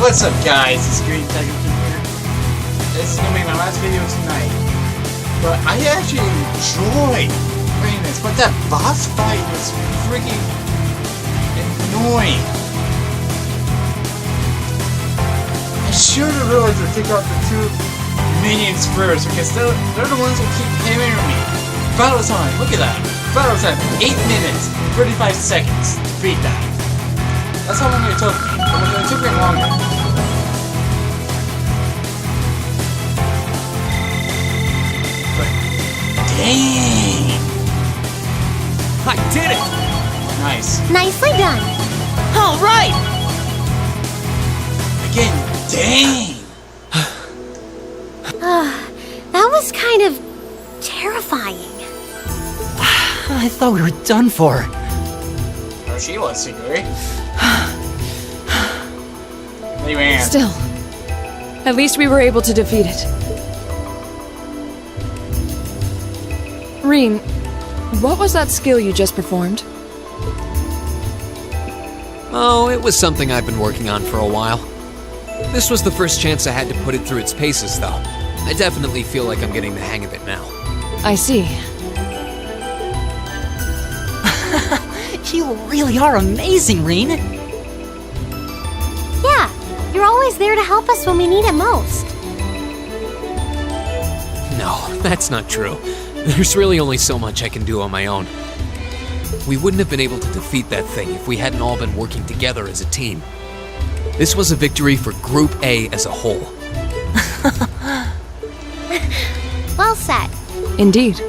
What's up guys, it's Green Tiger King here. This is gonna be my last video tonight. But I actually enjoyed playing this, but that boss fight was freaking annoying. I should have realized to take out the two minions first, because they're the ones who keep hammering me. Battle time, look at that. Battle time, 8 minutes, 35 seconds to beat that. That's how long it took me. It took me longer. But dang! I did it! Nice. Nicely done. All right! Again, dang! That was kind of terrifying. I thought we were done for. Oh, she was secret. Anyway, Still, at least we were able to defeat it. Rean, what was that skill you just performed? Oh, it was something I've been working on for a while. This was the first chance I had to put it through its paces, though. I definitely feel like I'm getting the hang of it now. I see. You really are amazing, Rean. Yeah, you're always there to help us when we need it most. No, that's not true. There's really only so much I can do on my own. We wouldn't have been able to defeat that thing if we hadn't all been working together as a team. This was a victory for Group A as a whole. Well said. Indeed.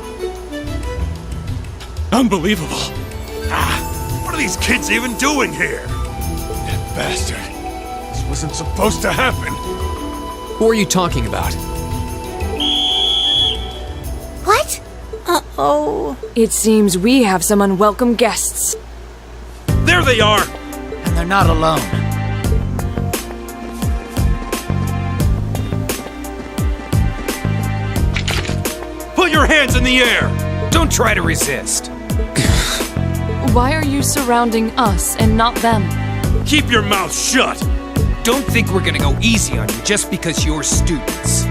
Unbelievable. What are these kids even doing here? That bastard. This wasn't supposed to happen. Who are you talking about? What? Uh-oh. It seems we have some unwelcome guests. There they are! And they're not alone. Put your hands in the air! Don't try to resist. Why are you surrounding us and not them? Keep your mouth shut! Don't think we're gonna go easy on you just because you're students.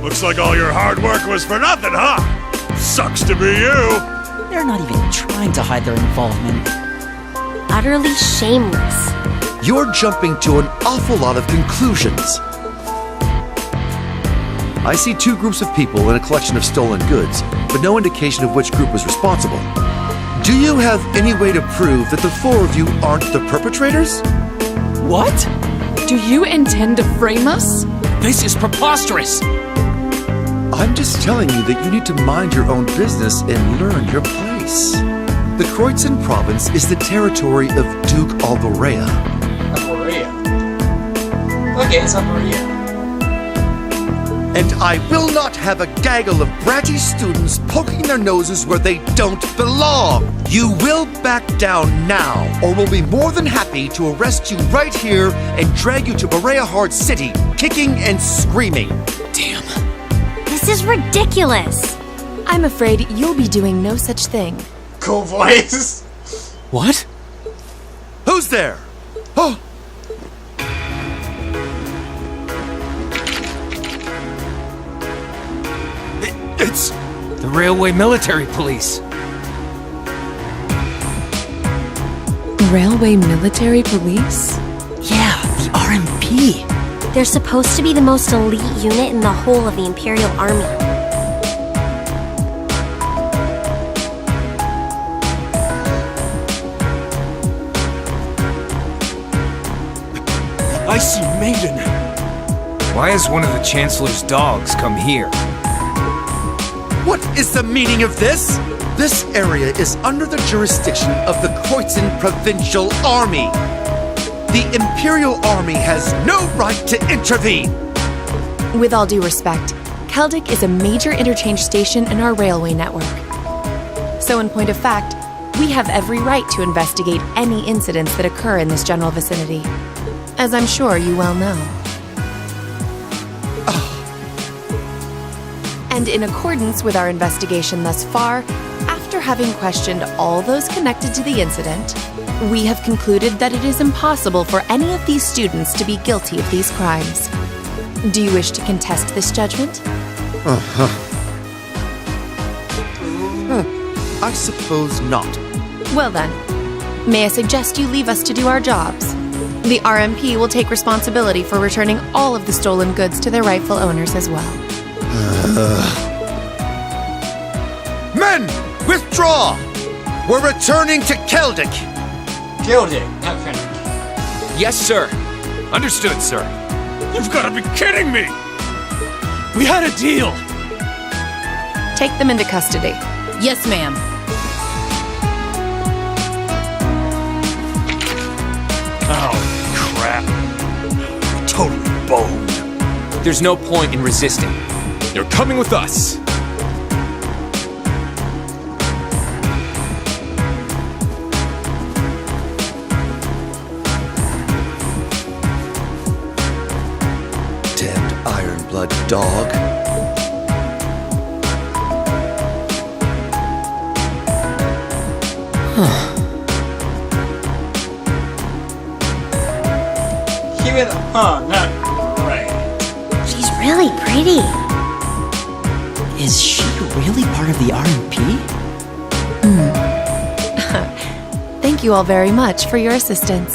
Looks like all your hard work was for nothing, huh? Sucks to be you! They're not even trying to hide their involvement. Utterly shameless. You're jumping to an awful lot of conclusions. I see two groups of people and a collection of stolen goods, but no indication of which group was responsible. Do you have any way to prove that the four of you aren't the perpetrators? What? Do you intend to frame us? This is preposterous! I'm just telling you that you need to mind your own business and learn your place. The Kroitzen province is the territory of Duke Alborea. Alborea. Okay, it's Alborea. And I will not have a gaggle of bratty students poking their noses where they don't belong. You will back down now, or we'll be more than happy to arrest you right here and drag you to Berea Hard City, kicking and screaming. Damn. This is ridiculous. I'm afraid you'll be doing no such thing. Cool voice. What? Who's there? Oh! It's the Railway Military Police. Railway Military Police? Yeah, the RMP. They're supposed to be the most elite unit in the whole of the Imperial Army. I see Maiden. Why has one of the Chancellor's dogs come here? What is the meaning of this? This area is under the jurisdiction of the Kroitzen Provincial Army. The Imperial Army has no right to intervene. With all due respect, Keldic is a major interchange station in our railway network. So in point of fact, we have every right to investigate any incidents that occur in this general vicinity, as I'm sure you well know. And in accordance with our investigation thus far, after having questioned all those connected to the incident, We have concluded that it is impossible for any of these students to be guilty of these crimes. Do you wish to contest this judgment? I suppose not. Well then, may I suggest you leave us to do our jobs? The RMP will take responsibility for returning all of the stolen goods to their rightful owners as well. Men, withdraw! We're returning to Keldic! Gilding, not Fennec. Yes, sir. Understood, sir. You've got to be kidding me! We had a deal! Take them into custody. Yes, ma'am. Oh, crap. Totally boned. There's no point in resisting. You're coming with us. Damned Ironblood dog. Keep it, not right. She's really pretty. Is she really part of the RMP? Thank you all very much for your assistance.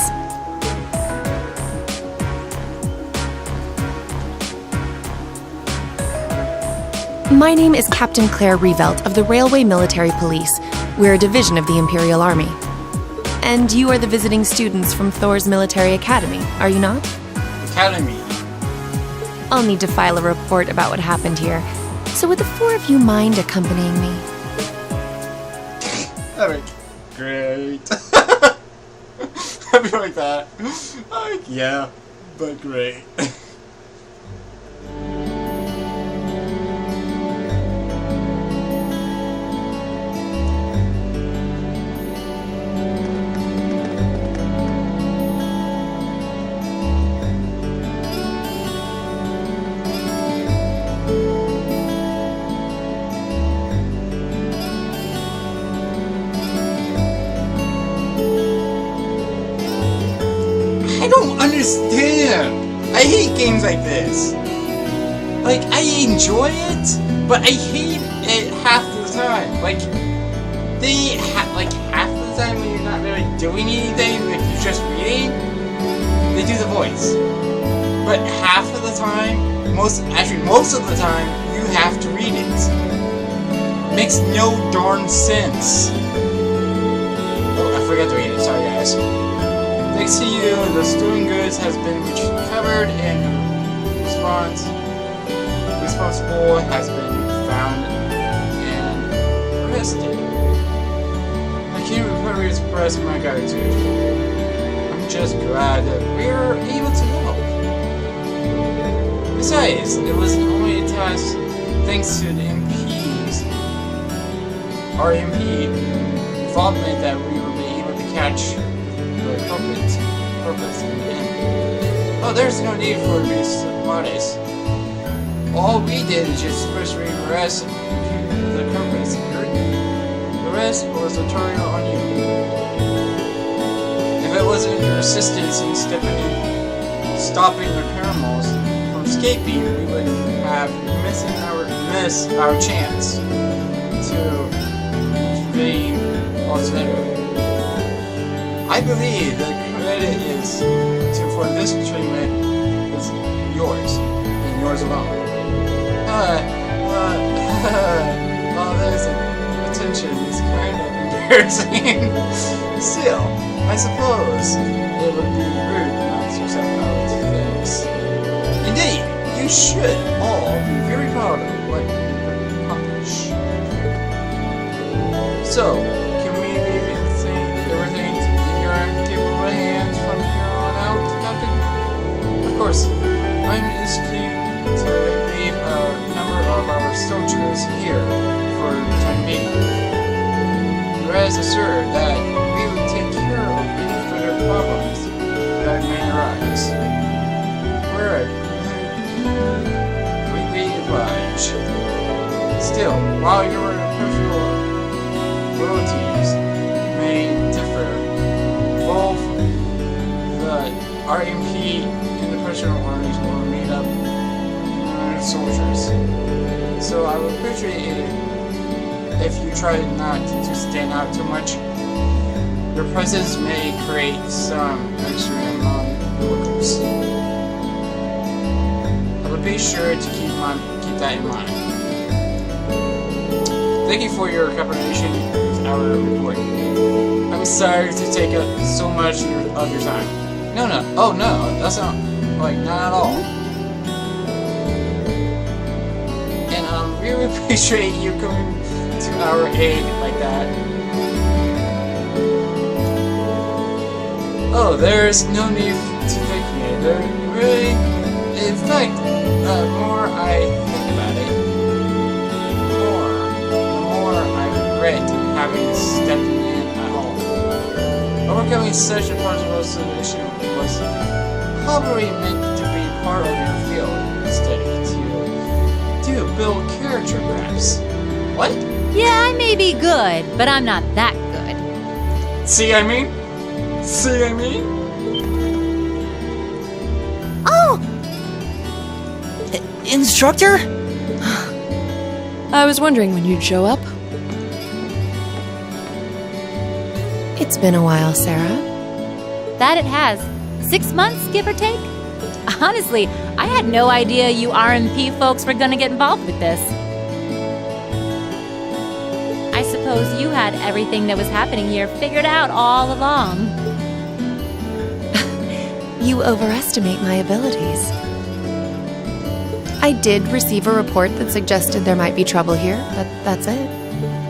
My name is Captain Claire Revelt of the Railway Military Police. We're a division of the Imperial Army. And you are the visiting students from Thor's Military Academy, are you not? Academy. I'll need to file a report about what happened here. So would the four of you mind accompanying me? Alright. Great. I'd be like that. Like, yeah, but great. I don't understand. I hate games like this. Like, I enjoy it, but I hate it half the time. Like, like half the time when you're not really doing anything, if you're just reading, they do the voice. But half of the time, most of the time, you have to read it. Makes no darn sense. Oh, I forgot to read it. Sorry, guys. Thanks to you, the stolen goods has been recovered and responsible has been found and arrested. I can't really express my gratitude. I'm just glad that we're able to help. Besides, it was only a task thanks to the MP's RMP involvement that we will be able to catch the culprits in the end. Oh, there's no need for these bodies. All we did is just first arrest the culprits. The rest was a tutorial on you. If it wasn't your assistance in stopping the criminals from escaping, we would have missed our chance to gain altogether. I believe the credit for this treatment is yours, and yours alone. All this attention is kind of embarrassing. Still, I suppose it would be rude not to accept our thanks. Indeed, you should all be very proud of what you accomplished. So, can we leave everything in your capable hands from here on out, Captain? Of course, I'm instituting to leave a number of our soldiers here for the time being. Rest assured that we will take care of any further problems that may arise. We're greatly obliged. Still, while your personal loyalties may differ RMP and the personal armies were made up of soldiers. So I would appreciate it if you try not to stand out too much. Your presence may create some extra among locals. I would be sure to keep that in mind. Thank you for your cooperation with our report. I'm sorry to take up so much of your time. No. Oh no, that's not not at all. And I really appreciate you coming to our aid like that. Oh, there's no need to thank me. There really, in fact, the more I think about it, the more I regret having stepped in at all. Overcoming such a possible solution was probably meant to be part of your field instead to build character perhaps. What? Yeah, I may be good, but I'm not that good. See what I mean? Oh! Instructor? I was wondering when you'd show up. It's been a while, Sarah. That it has. 6 months, give or take? Honestly, I had no idea you RMP folks were gonna get involved with this. I suppose you had everything that was happening here figured out all along. You overestimate my abilities. I did receive a report that suggested there might be trouble here, but that's it.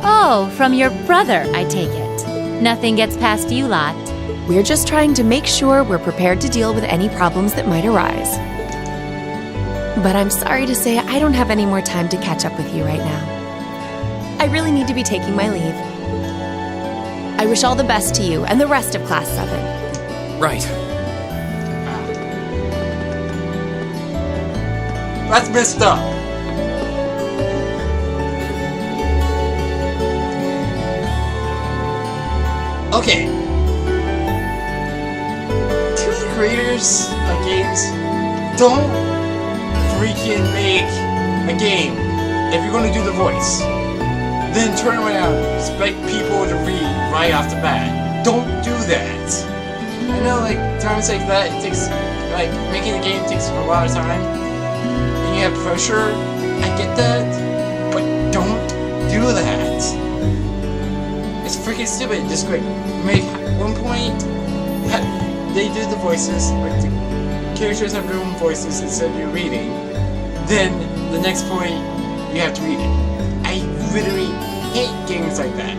Oh, from your brother, I take it. Nothing gets past you lot. We're just trying to make sure we're prepared to deal with any problems that might arise. But I'm sorry to say I don't have any more time to catch up with you right now. I really need to be taking my leave. I wish all the best to you and the rest of Class 7. Right. That's messed up. Okay. To the creators of games, don't freaking make a game if you're going to do the voice. Then turn around, expect people to read right off the bat. Don't do that. I know, times like that, it takes, making a game takes a lot of time. And you have pressure, I get that, but don't do that. It's freaking stupid. Just make one point, they do the voices, the characters have their own voices instead of you reading. Then the next point, you have to read it. I literally hate games like that.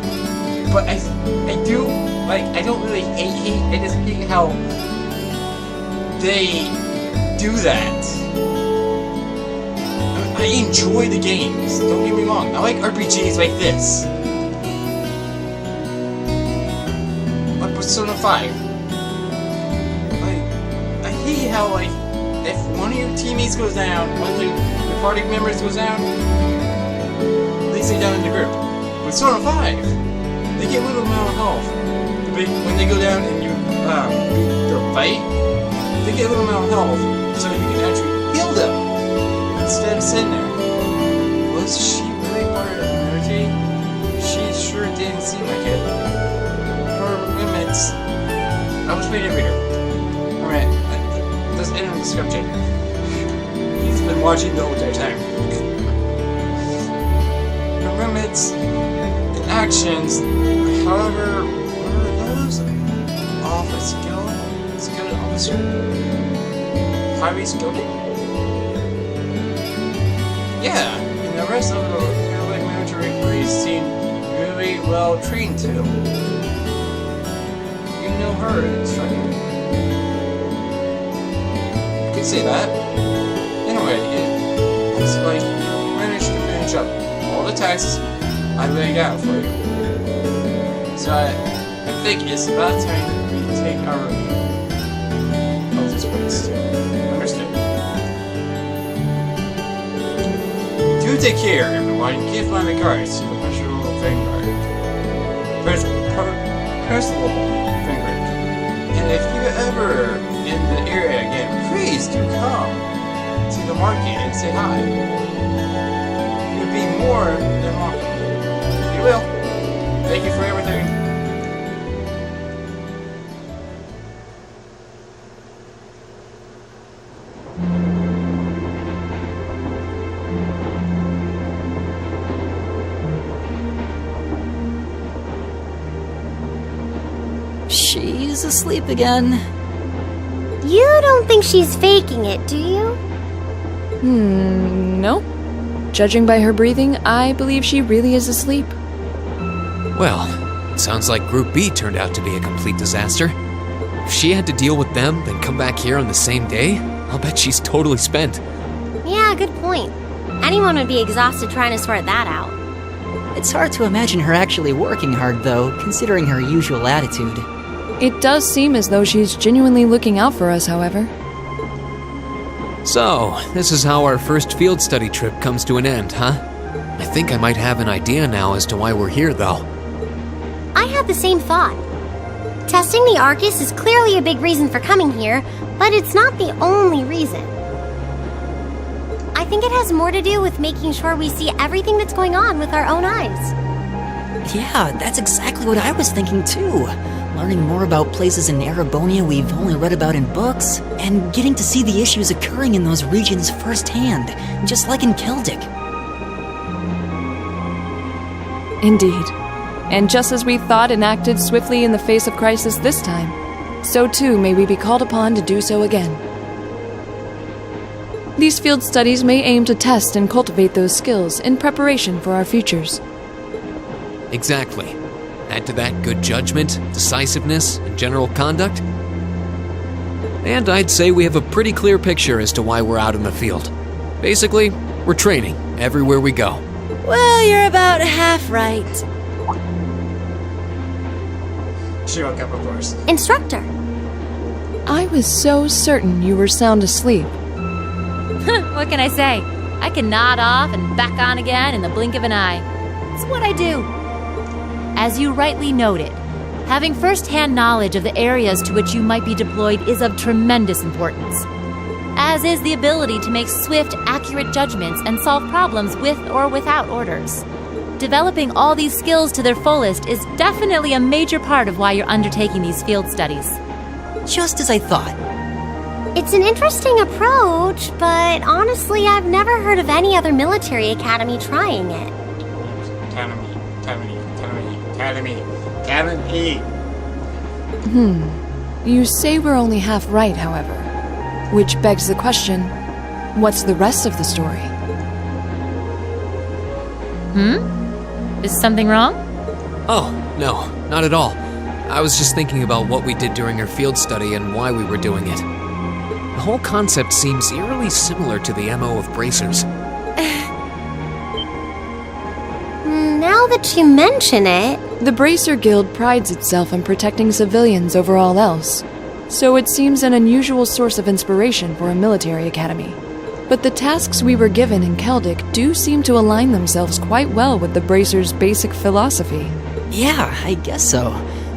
But I do, I don't really hate, I just hate how they do that. I enjoy the games, don't get me wrong. I like RPGs like this. Like Persona 5. I hate how, if one of your teammates goes down, one of your party members goes down, they stay down in the group. Persona 5, they get a little amount of health. When they go down and you beat the fight, they get a little amount of health, so you can actually heal them instead of sitting there. Was she really part of the community? She sure didn't seem like it. Her limits. I was reading reader. Alright, let's enter the description. He's been watching the whole entire time. Her limits and actions, however, were those of a skilled officer? Highly skilled? Yeah, and the rest of the military police seem really well trained too. You know her, instructor. You could say that. Anyway, it looks like you managed to finish up all the tasks I laid out for you. So I think it's about time that we take our leave of this place. Understood? Do take care, everyone. Give my regards to the Percival Vanguard. Percival Vanguard. And if you ever in the area again, please do come to the market and say hi. It would be more than welcome. You will. Thank you for everything. She's asleep again. You don't think she's faking it, do you? No. Judging by her breathing, I believe she really is asleep. Well, it sounds like Group B turned out to be a complete disaster. If she had to deal with them, then come back here on the same day, I'll bet she's totally spent. Yeah, good point. Anyone would be exhausted trying to sort that out. It's hard to imagine her actually working hard, though, considering her usual attitude. It does seem as though she's genuinely looking out for us, however. So, this is how our first field study trip comes to an end, huh? I think I might have an idea now as to why we're here, though. I had the same thought. Testing the Arcus is clearly a big reason for coming here, but it's not the only reason. I think it has more to do with making sure we see everything that's going on with our own eyes. Yeah, that's exactly what I was thinking too. Learning more about places in Erebonia we've only read about in books, and getting to see the issues occurring in those regions firsthand, just like in Celtic. Indeed. And just as we thought and acted swiftly in the face of crisis this time, so too may we be called upon to do so again. These field studies may aim to test and cultivate those skills in preparation for our futures. Exactly. Add to that good judgment, decisiveness, and general conduct. And I'd say we have a pretty clear picture as to why we're out in the field. Basically, we're training everywhere we go. Well, you're about half right. She woke up, of course. Instructor. I was so certain you were sound asleep. What can I say? I can nod off and back on again in the blink of an eye. It's what I do. As you rightly noted, having first-hand knowledge of the areas to which you might be deployed is of tremendous importance, as is the ability to make swift, accurate judgments and solve problems with or without orders. Developing all these skills to their fullest is definitely a major part of why you're undertaking these field studies. Just as I thought. It's an interesting approach, but honestly, I've never heard of any other military academy trying it. Academy. You say we're only half right, however. Which begs the question, what's the rest of the story? Is something wrong? Oh, no, not at all. I was just thinking about what we did during our field study and why we were doing it. The whole concept seems eerily similar to the MO of bracers. Now that you mention it... The Bracer Guild prides itself on protecting civilians over all else, so it seems an unusual source of inspiration for a military academy. But the tasks we were given in Celtic do seem to align themselves quite well with the Bracer's basic philosophy. Yeah, I guess so.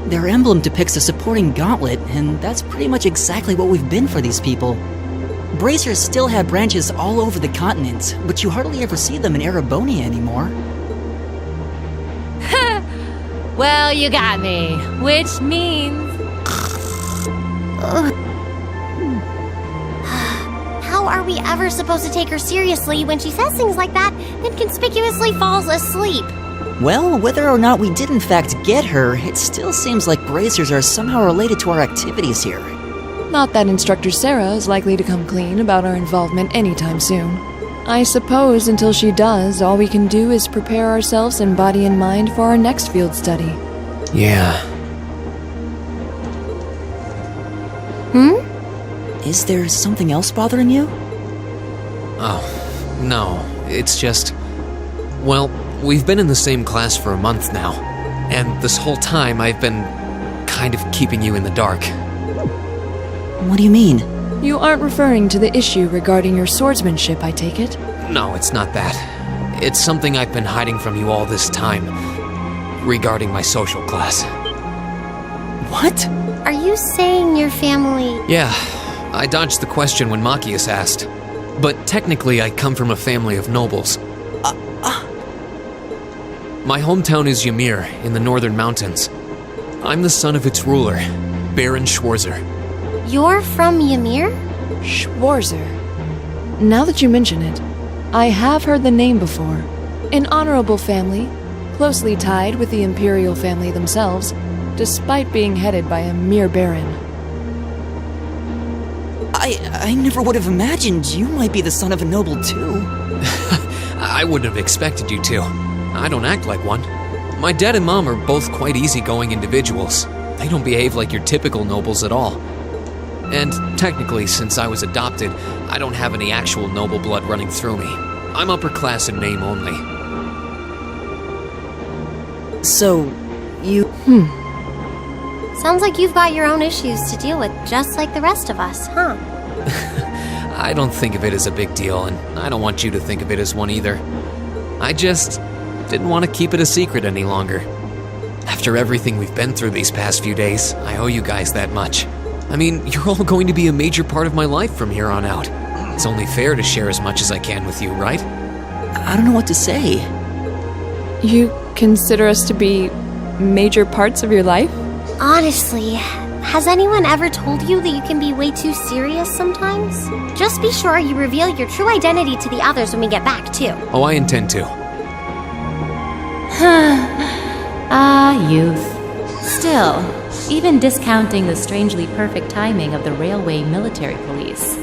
Their emblem depicts a supporting gauntlet, and that's pretty much exactly what we've been for these people. Bracers still have branches all over the continent, but you hardly ever see them in Erebonia anymore. Well, you got me. Which means... How are we ever supposed to take her seriously when she says things like that, then conspicuously falls asleep? Well, whether or not we did in fact get her, it still seems like bracers are somehow related to our activities here. Not that Instructor Sarah is likely to come clean about our involvement anytime soon. I suppose until she does, all we can do is prepare ourselves in body and mind for our next field study. Yeah. Is there something else bothering you? Oh, no. It's just... Well, we've been in the same class for a month now, and this whole time I've been kind of keeping you in the dark. What do you mean? You aren't referring to the issue regarding your swordsmanship, I take it? No, it's not that. It's something I've been hiding from you all this time, regarding my social class. What? Are you saying your family... Yeah, I dodged the question when Machias asked. But technically, I come from a family of nobles. My hometown is Ymir, in the northern mountains. I'm the son of its ruler, Baron Schwarzer. You're from Ymir? Schwarzer. Now that you mention it, I have heard the name before. An honorable family, closely tied with the imperial family themselves, despite being headed by a mere baron. I never would have imagined you might be the son of a noble too. I wouldn't have expected you to. I don't act like one. My dad and mom are both quite easygoing individuals. They don't behave like your typical nobles at all. And technically, since I was adopted, I don't have any actual noble blood running through me. I'm upper class in name only. So, you... Sounds like you've got your own issues to deal with, just like the rest of us, huh? I don't think of it as a big deal, and I don't want you to think of it as one either. I just didn't want to keep it a secret any longer. After everything we've been through these past few days, I owe you guys that much. I mean, you're all going to be a major part of my life from here on out. It's only fair to share as much as I can with you, right? I don't know what to say. You consider us to be major parts of your life? Honestly, has anyone ever told you that you can be way too serious sometimes? Just be sure you reveal your true identity to the others when we get back, too. Oh, I intend to. Youth. Still, even discounting the strangely perfect timing of the railway military police,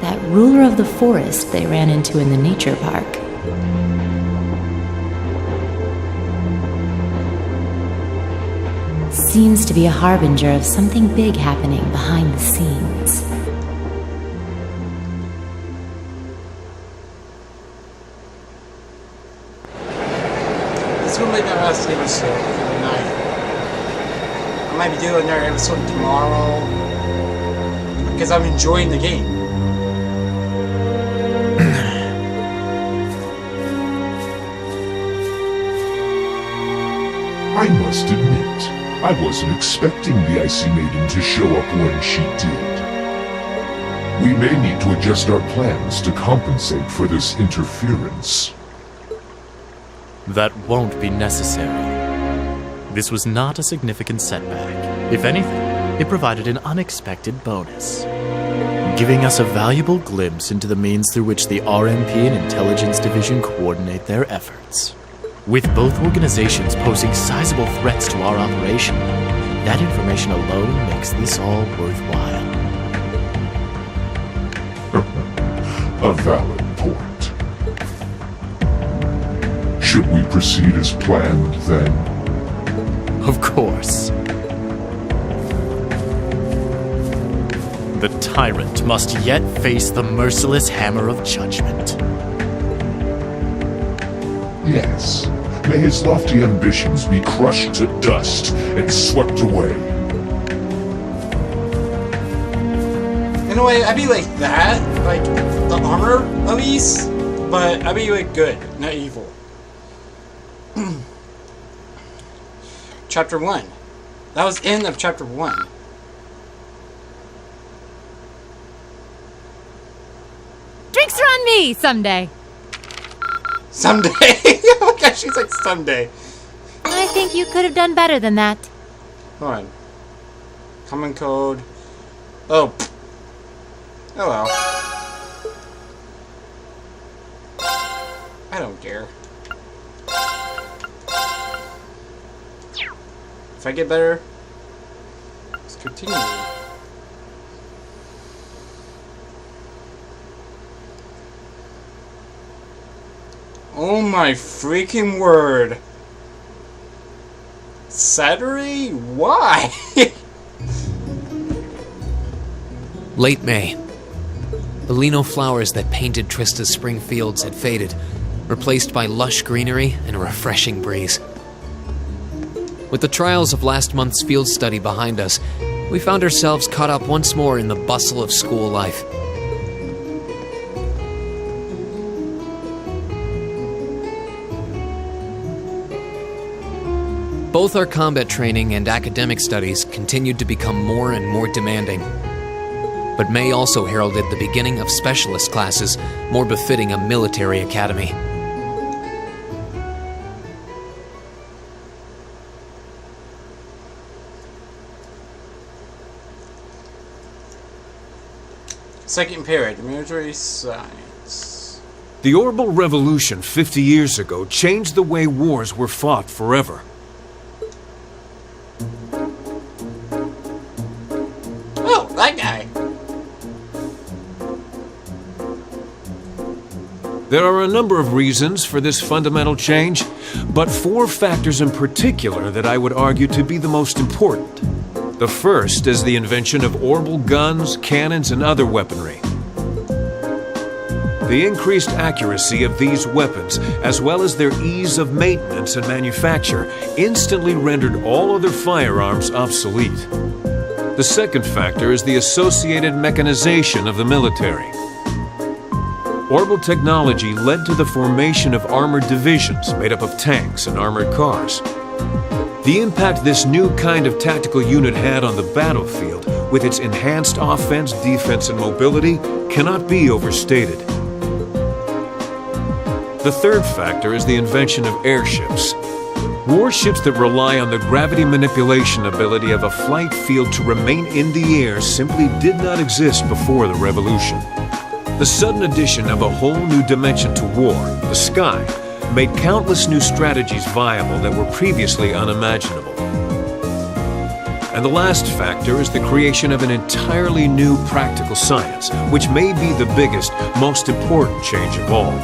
that ruler of the forest they ran into in the nature park. Seems to be a harbinger of something big happening behind the scenes. This will make my last episode for the night. I might be doing another episode tomorrow because I'm enjoying the game. I must admit, I wasn't expecting the Icy Maiden to show up when she did. We may need to adjust our plans to compensate for this interference. That won't be necessary. This was not a significant setback. If anything, it provided an unexpected bonus, giving us a valuable glimpse into the means through which the RMP and Intelligence Division coordinate their efforts. With both organizations posing sizable threats to our operation, that information alone makes this all worthwhile. A valid point. Should we proceed as planned, then? Of course. The tyrant must yet face the merciless hammer of judgment. Yes. May his lofty ambitions be crushed to dust and swept away. In a way, I'd be like that, like the armor, at least, but I'd be like good, not evil. Chapter 1. That was end of Chapter 1. Drinks are on me someday. Someday? Oh my gosh, she's like someday. I think you could have done better than that. Hold on. Common code. Oh. Oh well. I don't care. If I get better, let's continue. Oh my freaking word. Saturday? Why? Late May. The lino flowers that painted Trista's spring fields had faded, replaced by lush greenery and a refreshing breeze. With the trials of last month's field study behind us, we found ourselves caught up once more in the bustle of school life. Both our combat training and academic studies continued to become more and more demanding. But May also heralded the beginning of specialist classes more befitting a military academy. Second period, military science. The Orbital Revolution 50 years ago changed the way wars were fought forever. Oh, that guy. There are a number of reasons for this fundamental change, but 4 factors in particular that I would argue to be the most important. The first is the invention of orbital guns, cannons, and other weaponry. The increased accuracy of these weapons, as well as their ease of maintenance and manufacture, instantly rendered all other firearms obsolete. The second factor is the associated mechanization of the military. Orbital technology led to the formation of armored divisions made up of tanks and armored cars. The impact this new kind of tactical unit had on the battlefield, with its enhanced offense, defense, and mobility, cannot be overstated. The third factor is the invention of airships. Warships that rely on the gravity manipulation ability of a flight field to remain in the air simply did not exist before the revolution. The sudden addition of a whole new dimension to war, the sky, made countless new strategies viable that were previously unimaginable. And the last factor is the creation of an entirely new practical science, which may be the biggest, most important change of all.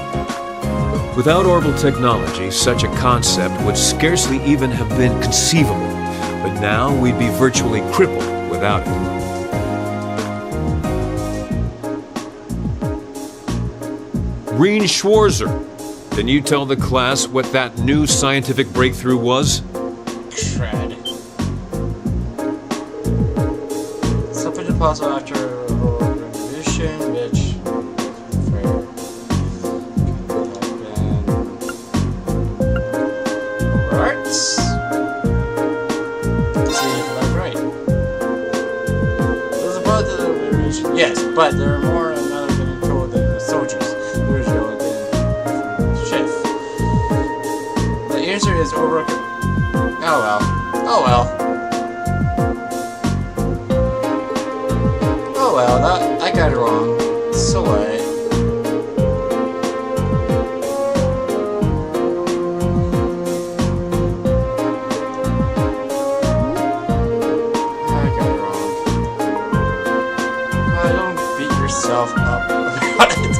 Without orbital technology, such a concept would scarcely even have been conceivable, but now we'd be virtually crippled without it. Reen Schwarzer, can you tell the class what that new scientific breakthrough was? Shred. Something possible after a whole revolution, which yes, but there are more another than control than the soldiers. There's your chef. The answer is over. Oh well. Oh well. Oh well, I got it wrong. So what? Up about it.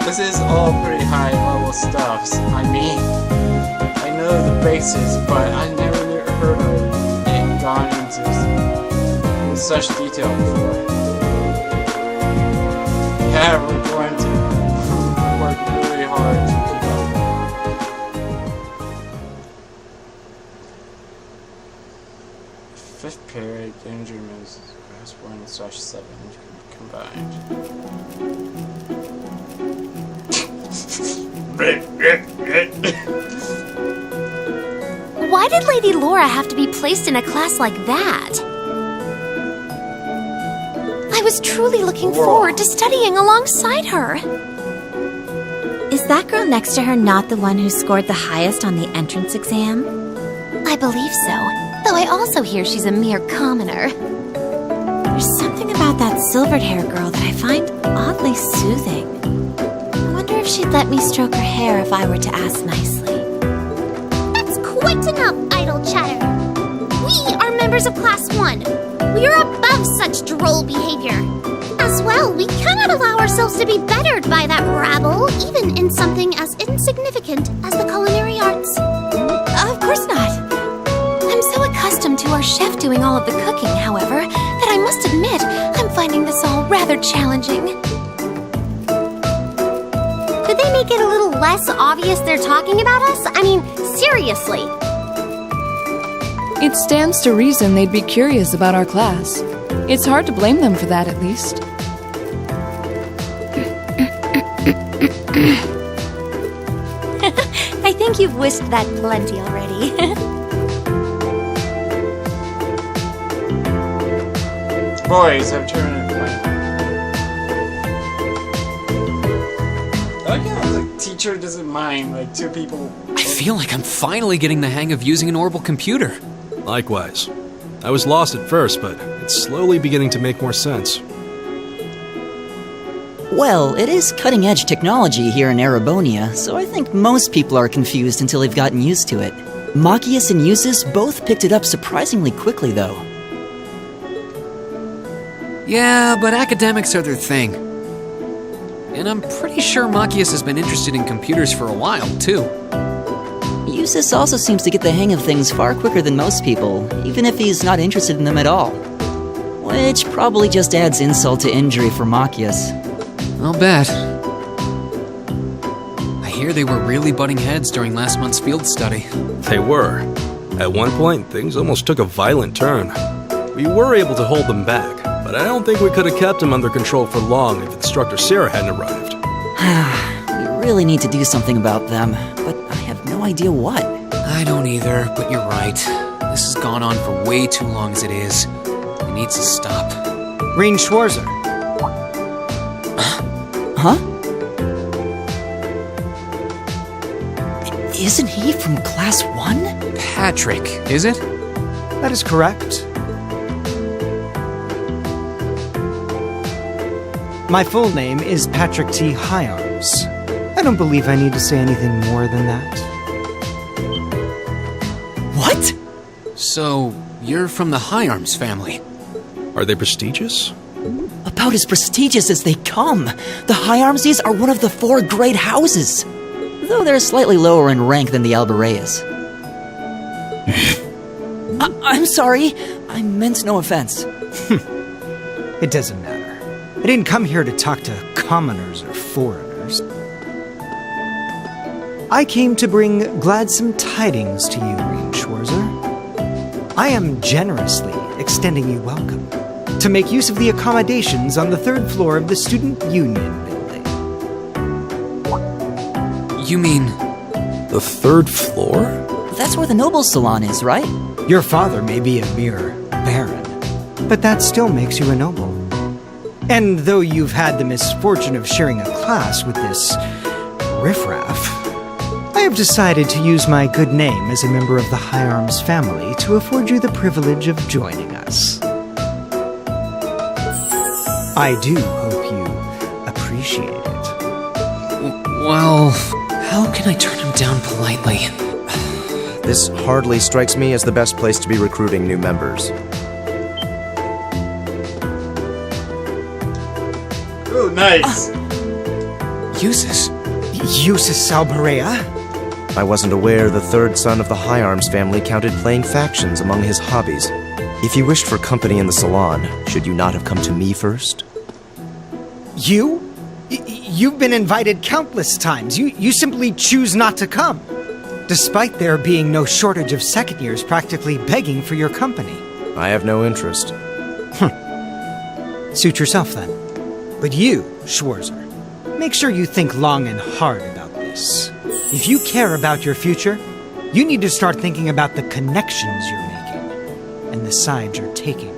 This is all pretty high level stuff. I mean, I know the basics, but I never heard of it gone into such detail before. Yeah, we're going to work really hard to keep up. Fifth period, danger moves. 1/7 combined. Why did Lady Laura have to be placed in a class like that? I was truly looking forward to studying alongside her. Is that girl next to her not the one who scored the highest on the entrance exam? I believe so, though I also hear she's a mere commoner. There's something about that silvered-haired girl that I find oddly soothing. I wonder if she'd let me stroke her hair if I were to ask nicely. That's quite enough idle chatter. We are members of Class 1. We are above such droll behavior. As well, we cannot allow ourselves to be bettered by that rabble, even in something as insignificant as the culinary arts. Of course not. I'm so accustomed to our chef doing all of the cooking, however, that I must admit I'm finding this all rather challenging. Could they make it a little less obvious they're talking about us? I mean, seriously. It stands to reason they'd be curious about our class. It's hard to blame them for that, at least. I think think you've whisked that plenty already. Boys have turned it. Oh yeah, the teacher doesn't mind, like, two people. I feel like I'm finally getting the hang of using an orbital computer. Likewise. I was lost at first, but it's slowly beginning to make more sense. Well, it is cutting-edge technology here in Erebonia, so I think most people are confused until they've gotten used to it. Machias and Eustace both picked it up surprisingly quickly, though. Yeah, but academics are their thing. And I'm pretty sure Machias has been interested in computers for a while, too. Eustace also seems to get the hang of things far quicker than most people, even if he's not interested in them at all. Which probably just adds insult to injury for Machias. I'll bet. I hear they were really butting heads during last month's field study. They were. At one point, things almost took a violent turn. We were able to hold them back, but I don't think we could have kept them under control for long if Instructor Sarah hadn't arrived. We really need to do something about them, but I have no idea what. I don't either, but you're right. This has gone on for way too long as it is. It needs to stop. Rean Schwarzer. Huh? Isn't he from Class 1? Patrick, is it? That is correct. My full name is Patrick T. Hyarms. I don't believe I need to say anything more than that. What? So, you're from the Hyarms family. Are they prestigious? About as prestigious as they come. The Hyarmses are one of the 4 great houses, though they're slightly lower in rank than the Albareas. I'm sorry. I meant no offense. It doesn't matter. I didn't come here to talk to commoners or foreigners. I came to bring gladsome tidings to you, Rean Schwarzer. I am generously extending you welcome to make use of the accommodations on the 3rd floor of the Student Union building. You mean... the 3rd floor? That's where the Nobles Salon is, right? Your father may be a mere baron, but that still makes you a noble. And though you've had the misfortune of sharing a class with this riffraff, I have decided to use my good name as a member of the Hyarms family to afford you the privilege of joining us. I do hope you appreciate it. Well, how can I turn him down politely? This hardly strikes me as the best place to be recruiting new members. Ooh, nice. Eustace. Eustace Albarea? I wasn't aware the 3rd son of the Hyarms family counted playing factions among his hobbies. If you wished for company in the salon, should you not have come to me first? You? You've been invited countless times. You simply choose not to come, despite there being no shortage of second years practically begging for your company. I have no interest. Suit yourself, then. But you, Schwarzer, make sure you think long and hard about this. If you care about your future, you need to start thinking about the connections you're making and the sides you're taking.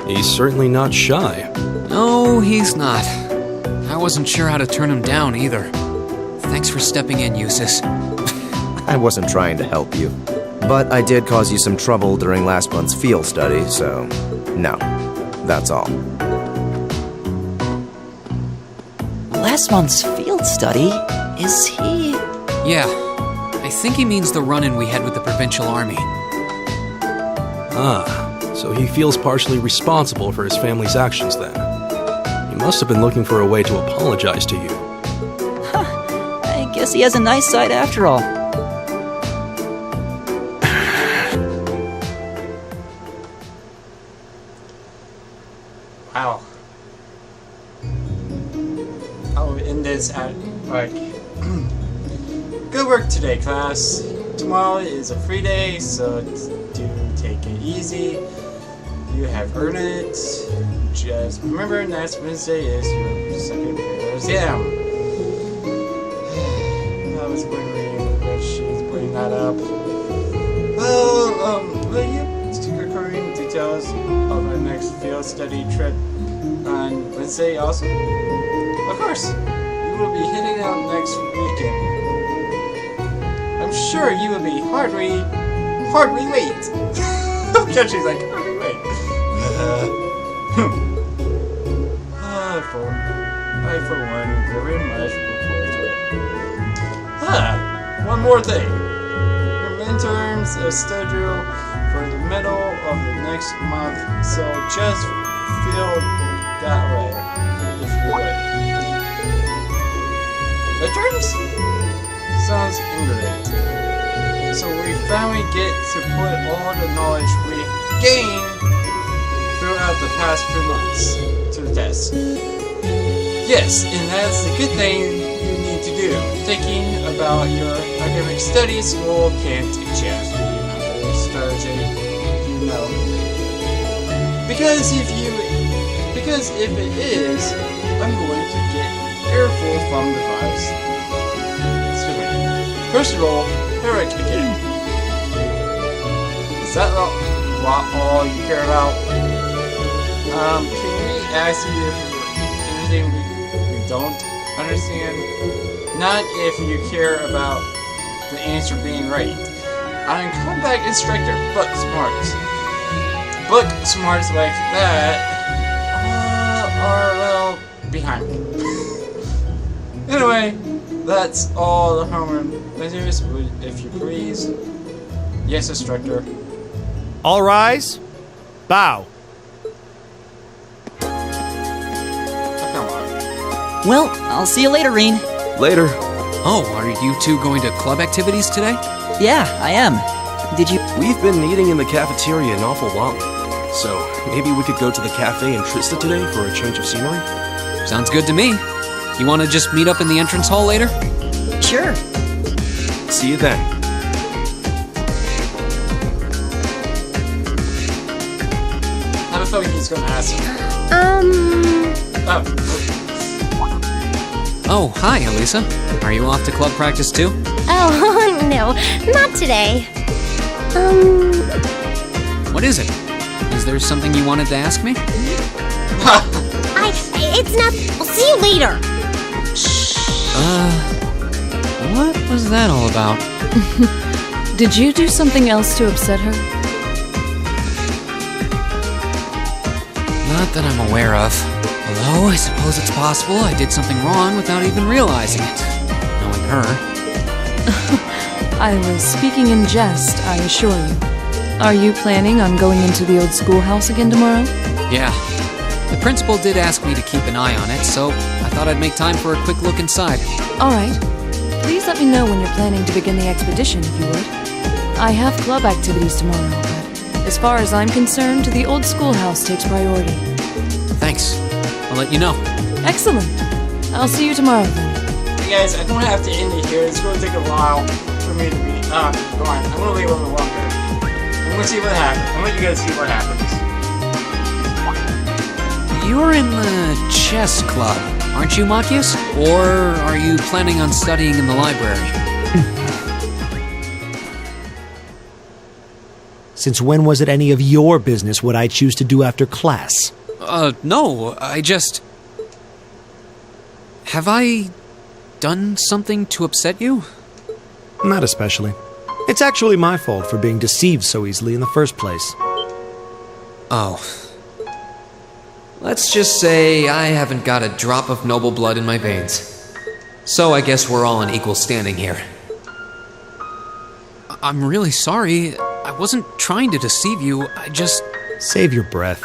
He's certainly not shy. No, he's not. I wasn't sure how to turn him down either. Thanks for stepping in, Eustace. I wasn't trying to help you. But I did cause you some trouble during last month's field study, so no. That's all. Last month's field study? Is he... Yeah. I think he means the run-in we had with the Provincial Army. Ah, so he feels partially responsible for his family's actions then. He must have been looking for a way to apologize to you. I guess he has a nice side after all. Wow. I'll end this at, like, good work today, class. Tomorrow is a free day, so do take it easy. You have earned it. Just remember, next Wednesday is your second exam. was wondering if she's bringing that up. Well, will you stick recording details of our next field study trip on Wednesday also? Of course, we will be heading out next weekend. I'm sure you will be hardly wait. Because she's like, hardly wait. I for one very much look forward to it. One more thing. Your midterms are scheduled for the middle of the next month, so just feel that way if you would. Midterms? Sounds great. So we finally get to put all the knowledge we gained throughout the past few months to the test. Yes, and that's the good thing you need to do. Thinking about your academic studies, school can't teach you. You know. Because if it is, I'm going to get earful from the vibes. Excuse me. First of all, Eric again. Is that all you care about? Can we ask you if anything we don't understand? Not if you care about the answer being right. I'm comeback instructor, book smarts. Book smarts like that are, well, behind me. Anyway, that's all the homework measures, if you please. Yes, instructor. All rise. Bow. Well, I'll see you later, Reen. Later. Oh, are you two going to club activities today? Yeah, I am. Did you? We've been eating in the cafeteria an awful while. So, maybe we could go to the cafe in Trista today for a change of scenery? Sounds good to me. You want to just meet up in the entrance hall later? Sure. See you then. I have a feeling he's gonna ask. Oh, hi, Elisa. Are you off to club practice too? Oh, no, not today. What is it? Is there something you wanted to ask me? It's not. I'll see you later. What was that all about? Did you do something else to upset her? Not that I'm aware of. Although, I suppose it's possible I did something wrong without even realizing it. Knowing her. I was speaking in jest, I assure you. Are you planning on going into the old schoolhouse again tomorrow? Yeah. The principal did ask me to keep an eye on it, so I thought I'd make time for a quick look inside. Alright. Please let me know when you're planning to begin the expedition, if you would. I have club activities tomorrow, but as far as I'm concerned, the old schoolhouse takes priority. Thanks. I'll let you know. Excellent. I'll see you tomorrow then. Hey guys, I don't have to end it here. It's going to take a while for me to be. Go on. I'm going to leave a little longer. I'm going to see what happens. I'm going to let you guys see what happens. You're in the chess club, aren't you, Machias? Or are you planning on studying in the library? Since when was it any of your business what I choose to do after class? No, I just... Have I done something to upset you? Not especially. It's actually my fault for being deceived so easily in the first place. Oh. Let's just say I haven't got a drop of noble blood in my veins. So I guess we're all in equal standing here. I'm really sorry. I wasn't trying to deceive you. I just... Save your breath.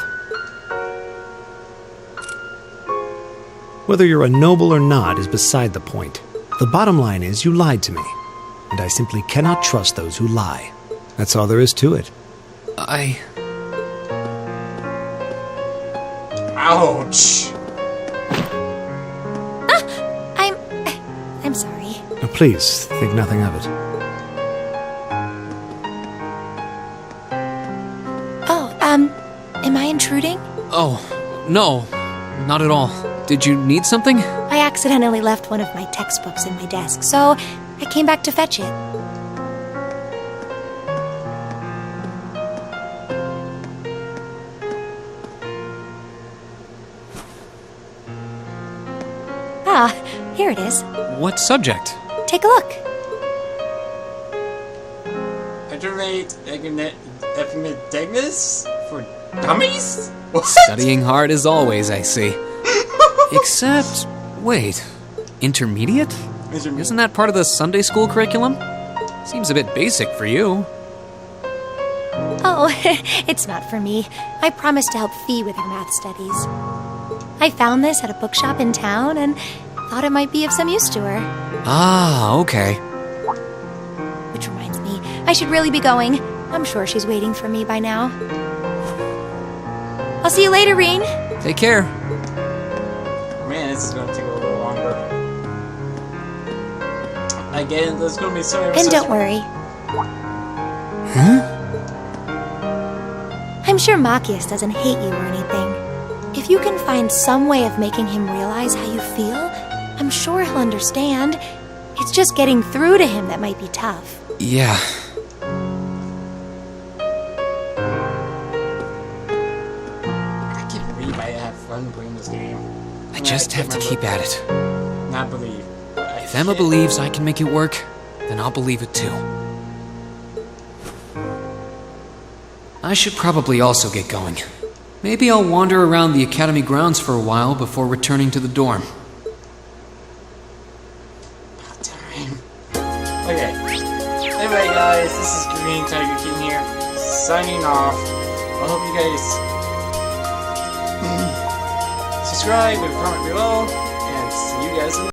Whether you're a noble or not is beside the point. The bottom line is you lied to me, and I simply cannot trust those who lie. That's all there is to it. Ouch! I'm sorry. Now, please, think nothing of it. Oh, am I intruding? Oh, no, not at all. Did you need something? I accidentally left one of my textbooks in my desk, so I came back to fetch it. Ah, here it is. What subject? Take a look. Alternate epimedemus for dummies? What? Studying hard as always, I see. Except, wait, intermediate? Isn't that part of the Sunday school curriculum? Seems a bit basic for you. Oh, it's not for me. I promised to help Fee with her math studies. I found this at a bookshop in town and thought it might be of some use to her. Ah, okay. Which reminds me, I should really be going. I'm sure she's waiting for me by now. I'll see you later, Reen. Take care. Man, this is gonna take a little longer. Again, there's gonna be so many. And don't worry. Huh? I'm sure Machias doesn't hate you or anything. If you can find some way of making him realize how you feel, I'm sure he'll understand. It's just getting through to him that might be tough. Yeah. I can't believe I have fun playing this game. I just have to keep at it. Not believe. If Emma believes I can make it work, then I'll believe it too. I should probably also get going. Maybe I'll wander around the academy grounds for a while before returning to the dorm. About time. Okay. Anyway, guys, this is Green Tiger King here, signing off. I hope you guys subscribe and comment below, and see you guys in the